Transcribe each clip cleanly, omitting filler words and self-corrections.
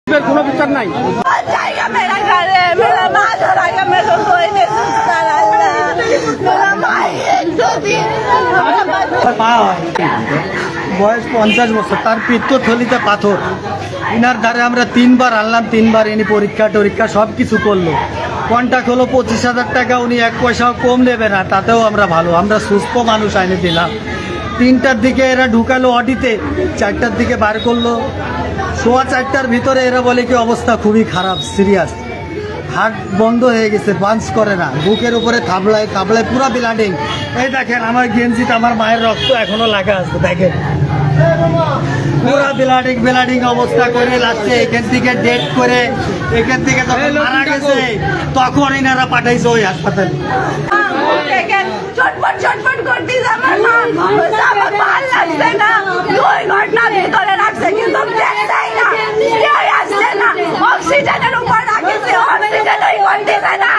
কোনো বিচার নাই। বয়স 50 বছর, তার পিত্তথলিতে পাথর। ইনার ধারে আমরা 3 বার আনলাম, 3 বার ইনি পরীক্ষা টরীক্ষা সব কিছু করলো। কন্ট্যাক্ট হলো 25,000 টাকা, উনি 1 পয়সাও কম নেবে না, তাতেও আমরা ভালো, আমরা সুস্থ মানুষ আইনে দিলাম। 3টার দিকে এরা ঢুকালো অডিতে, 4টার দিকে বার করলো। 4:15টার ভিতরে এরা বলে কি অবস্থা খুবই খারাপ, সিরিয়াস, হার্ট বন্ধ হয়ে গেছে, পাঞ্চ করে না, বুকের উপরে থাবলায় থাবলায় পুরো ব্লিডিং। এই দেখেন আমার গেঞ্জিতে আমার মায়ের রক্ত এখনো লাগা আছে, দেখেন পুরা ব্লিডিং অবস্থা করে লাস্টে এখান থেকে ডেট করে, এখান থেকে যখন মারা গেছে তখন এনারা পাঠাইছে ওই হাসপাতালে। ছটফট করতেছে আমার মা, আমার ভাল লাগছে না, 2 ঘন্টা ভিতরে রাখছে কিন্তু দেখতেই না, কেউ আসছে না, অক্সিজেনের উপর রাখছে, অক্সিজেনই করতেছে না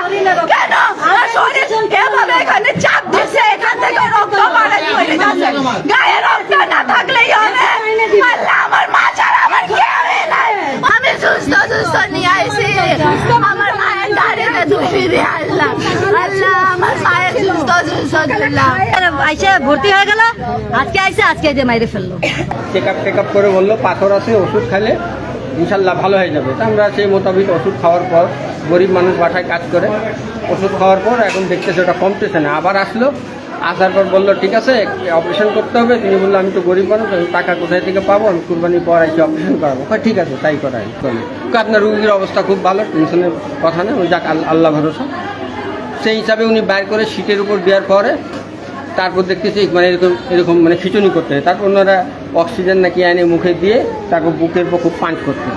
কেন? আমার শরীর এভাবে এখানে চাপ দিচ্ছে, এখান থেকে রক্ত বাড়াই হয়ে যাচ্ছে, গায়ে রক্ত না থাকলেই হবে। আল্লাহ, আমার মা ছাড়া আমার কেউই নাই, আমি সুস্থ নিয়ে আইছি, আমার মায়ের দাঁড়িয়ে ধুয়ে দিয়ে আল্লাহ, আল্লাহ আমার মায়ের সুস্থ দিলাম। আইসা ভর্তি হয়ে গেল, আজকে আইসা আজকে যে মাইরে ফেললো। চেক আপ করে বললো পাথর আছে, ওষুধ খেলে ইনশাল্লাহ ভালো হয়ে যাবে। তা আমরা সেই মোতাবেক ওষুধ খাওয়ার পর, গরিব মানুষ বাসায় কাজ করে, ওষুধ খাওয়ার পর এখন দেখতেছে ওটা কমতেছে না, আবার আসলো, আসার পর বললো ঠিক আছে অপারেশন করতে হবে। তিনি বললো আমি তো গরিব মানুষ, আমি টাকা কোথায় থেকে পাবো, আমি কুরবানির পর এসে অপারেশন করাবো। ঠিক আছে তাই করাই চলে। আপনার রুগীর অবস্থা খুব ভালো, টেনশনের কথা নেই, ওই যাক আল্লাহ ভরসা। সেই হিসাবে উনি বাইর করে সিটের উপর দেওয়ার পরে তারপর দেখতেছি মানে এরকম মানে খিচুনি করতে হয়। তারপর ওনারা অক্সিজেন নাকি এনে মুখে দিয়ে তারপর বুকের পর খুব পাঞ্চ করতে